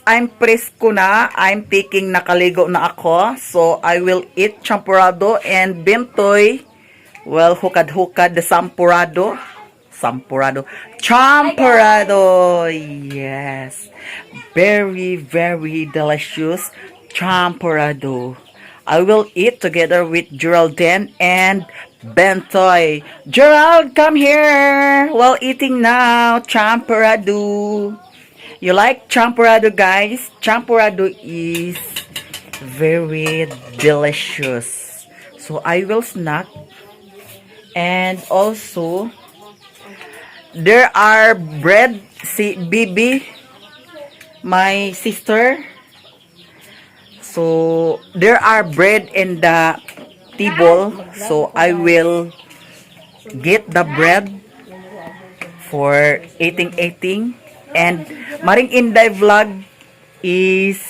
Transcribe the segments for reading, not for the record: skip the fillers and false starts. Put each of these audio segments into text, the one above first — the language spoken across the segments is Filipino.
I'm presko na. I'm taking nakaligo na ako. So, I will eat champurado and bintoy. Well, hukad-hukad the sampurado. Sampurado. Champurado! Yes. Very, very delicious champurado. I will eat together with Geraldine and Bentoy. Gerald, come here. While eating now, champurado. You like champurado, guys? Champurado is very delicious. So I will snack. And also, there are bread. Si Bibi, my sister. So there are bread in the table. So I will get the bread for eating. And Maring Inday Vlog is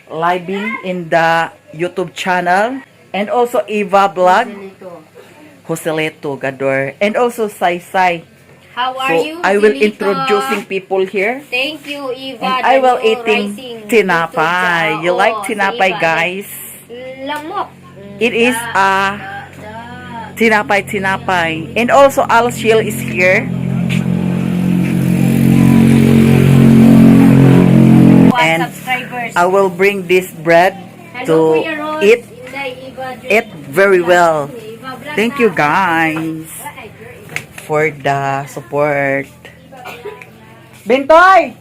living in the YouTube channel. And also Eva Vlog. Joselito Gador. And also Sai. How are So you? I will Dilito? introducing people here. Thank you, Eva. And I will Daniel eating Rising. tinapay. You like tinapay, Eva. guys? Lamok. It is a tinapay. And also Alciel is here. And Subscribers. I will bring this bread Hello, to Kuya Ron. eat Inday, Eva, it very well. Eva, vlog Thank na. you, guys, for the support. Bentoy,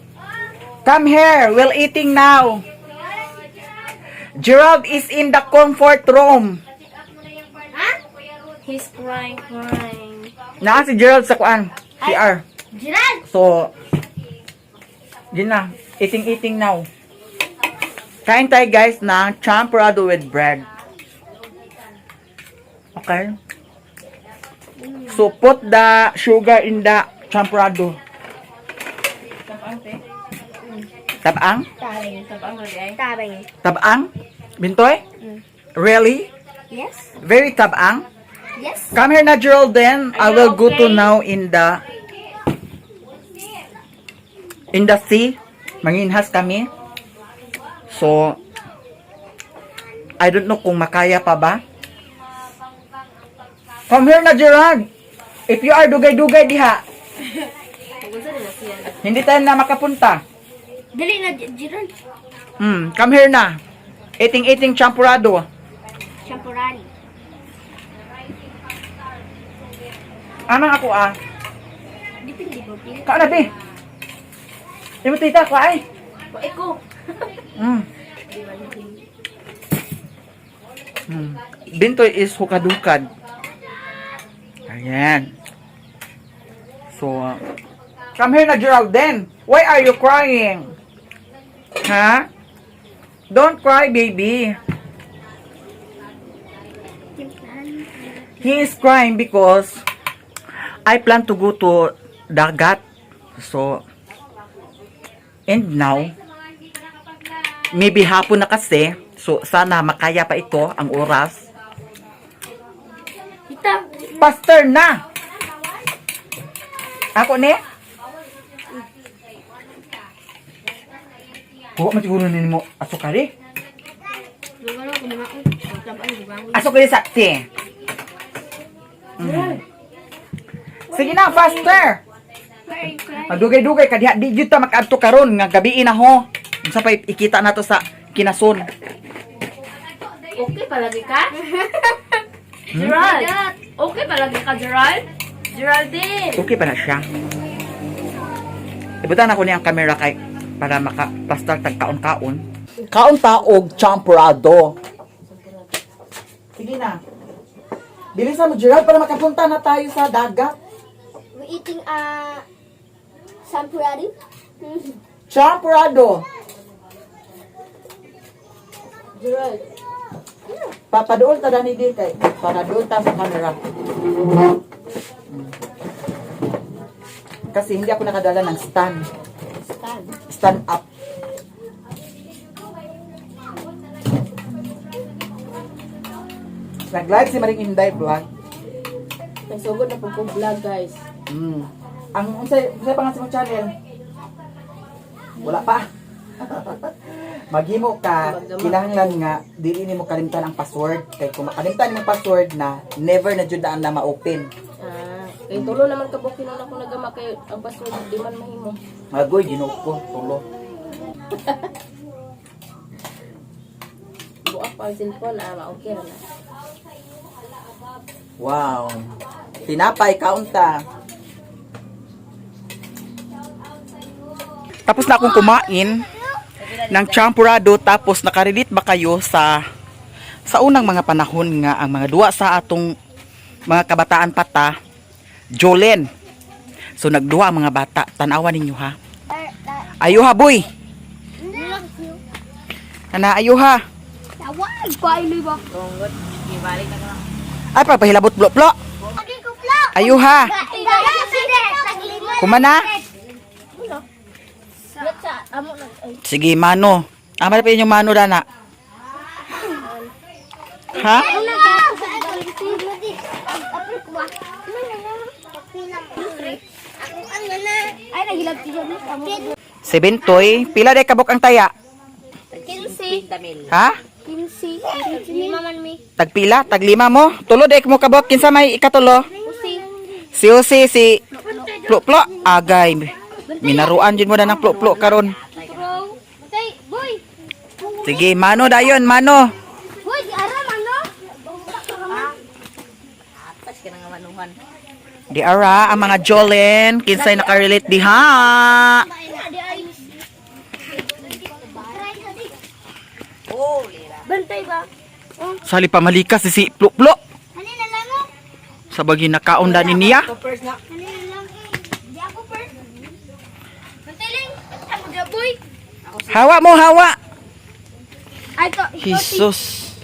come here. We're eating now. Gerald is in the comfort room. Ha? He's crying. Naa si Gerald sa kuan. CR. Gerald! So, yun na. Eating now. Kain tayo, guys, ng champurado with bread. Okay? So, put the sugar in the champurado. Tabang? Tabang. Tabang? Bintoy? Really? Yes? Very tabang? Yes? Come here na, Geraldine. I will go to okay? now in the sea. Manginhas kami. So, I don't know kung makaya pa ba. Come here na, Gerald. If you are dugay-dugay diha, hindi tayo na makapunta. Dali na, Gerald. Come here na. Eating champurado. Champurari. Anang ako Dipindi ba, Pili? Kaanabi. Di mo tita ko ay. Eko. Bintoy is hukad-hukad. Ayan. So, come here na, Geraldine. Why are you crying? Ha? Don't cry, baby. He is crying because I plan to go to dagat. So, and now, maybe hapon na kasi. So, sana makaya pa ito ang oras. Ita. Pastor na! Ako ni? Huwag matiguro nini mo asukari. Asukari sakti. Sige na, faster! Magdugay-dugay ka di jud ta makaadto karon nga gabi na ho. Unsa pa ikita nato sa kinason. Okay palagi ka? Gerald! Okay palagi ka, Gerald? Geraldine! Okay pa na siya. Ibutan ako niyang camera kay para maka-pastar tag kaon-kaon. Kaon ta og champurado. Sige na. Bilisan mo, Gerald, para makapunta na tayo sa dagat. We're eating sampurari. Champurado. Gerald. Papadool ta dani din kay para doon ta sa camera. Kasi hindi ako nakadala ng stand. Stand up. Nag-live si Maring Inday Vlog. Nagsugod na po kong vlog, guys. Ang unsay pa nga sa channel? Wala pa. maghimo ka, kinahanglan nga dili nimo kalimtan ang password. Kay kung makalimtan mo password na never na jud na ma-open. Kay tulo naman ka bukin na ako nagama kay ang password di man mahimo. Magoy ginoo ko tulo. Buak pa ang cellphone ma-okay ra na. Wow. Tinapay kaunta. Tapos na akong kumain ng champurado, tapos nakarelate ba kayo sa unang mga panahon nga ang mga duwa sa atong mga kabataan pata, Jolene. So nagduwa ang mga bata, tanawan ninyo ha. Ayuha boy. Ana ayuha. Tawag ko ay liba. Tunggot, ibalik na lang. Ay pagpahilabot blo-blo. Ayuha. Kumana? Sige, mano. Amal pa yung mano dana. Ha? Si Bintoy, pila day kabok ang taya? 15. Ha? 15. Lima man mi. Tagpila, taglima mo. Tulo day mo kabok, kinsa may ikatulo? Si Jose, si Plo-Plo. Agay. Minaruan din mo na ng Plo-Plo karon. Sige, mano dayon, mano. Boy, ara mano. Di ara, ang mga Jolene, kinsay nakarelate diha. Bantay ba? Sali pa malika si Plo-Plo. Kanina lang mo. Sa bagi nakaunda ni niya. Kanina lang. Di ako first. Bantiling. Ako ga boy. Hawa mo, hawa. Ay ko. Jesus.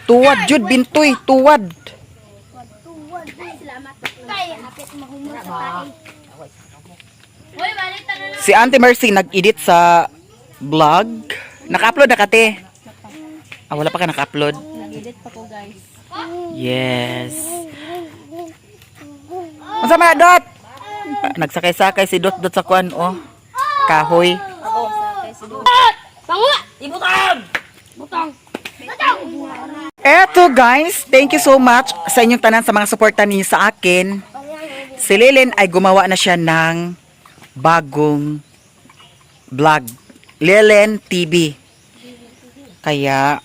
Tuwad jud Bintoy, tuwad. Salamat. Kay hapit mahumol sa tae. Hoy, balik ta na. Si Auntie Mercy nag-edit sa vlog. Naka-upload na kate. Wala pa ka naka-upload. Nag-edit pa ko, guys. Yes. Unsa man Dot? Nagsakay-sakay si Dot sa kuan oh. Kahoy. Ako sa si Dot. Pangu! Ibutang! Butang. Eto guys, thank you so much sa inyong tanan sa mga suporta ninyo sa akin. Si Lilin ay gumawa na siya ng bagong vlog. Lilin TV. Kaya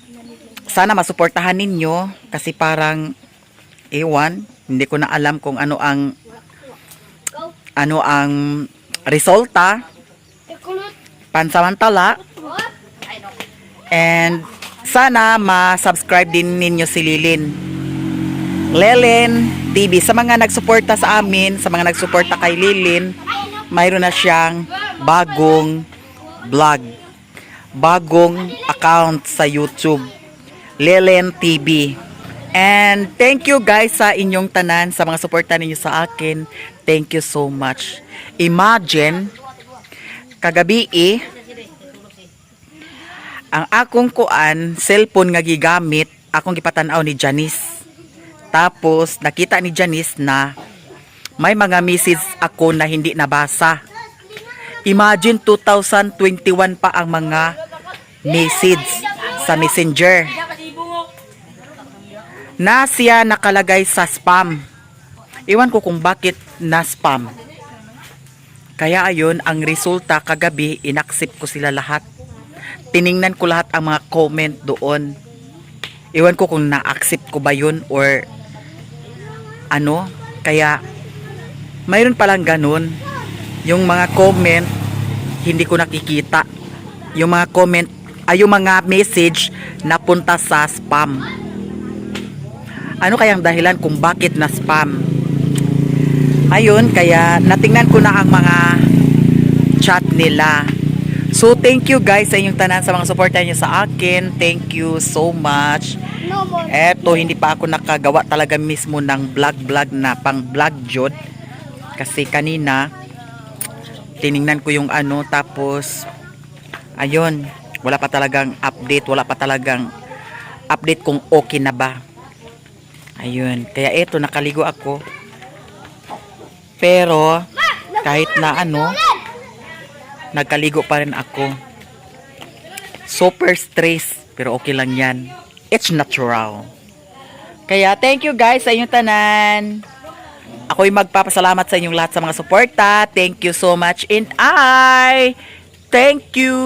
sana masuportahan ninyo kasi parang ewan, hindi ko na alam kung ano ang resulta. Pansamantala. And sana ma-subscribe din ninyo si Lilin. Lilin TV. Sa mga nagsuporta sa amin, sa mga nagsuporta kay Lilin, mayroon na siyang bagong vlog. Bagong account sa YouTube. Lilin TV. And thank you guys sa inyong tanan, sa mga suporta ninyo sa akin. Thank you so much. Imagine, kagabi ang akong kuan, cellphone nga gigamit, akong gipatan-aw ni Janice. Tapos, nakita ni Janice na may mga message ako na hindi nabasa. Imagine, 2021 pa ang mga message sa Messenger. Na siya nakalagay sa spam. Iwan ko kung bakit na spam. Kaya ayun, ang resulta kagabi, inaccept ko sila lahat. Tiningnan ko lahat ang mga comment doon. Iwan ko kung na-accept ko ba yun or ano. Kaya mayroon palang ganun. Yung mga comment hindi ko nakikita. Yung mga comment yung mga message napunta sa spam. Ano kayang dahilan kung bakit na spam? Ayun, kaya natingnan ko na ang mga chat nila. So, thank you guys sa inyong tanan, sa mga suporta niyo sa akin. Thank you so much. Eto, hindi pa ako nakagawa talaga mismo ng vlog na pang vlog jod. Kasi kanina, tiningnan ko yung ano, tapos, ayun, wala pa talagang update kung okay na ba. Ayun, kaya eto, nakaligo ako. Pero, Kahit na ano, nagkaligo pa rin ako. Super stress, pero okay lang yan. It's natural. Kaya thank you guys sa inyong tanan. Ako'y magpapasalamat sa inyong lahat sa mga suporta. Thank you so much and thank you.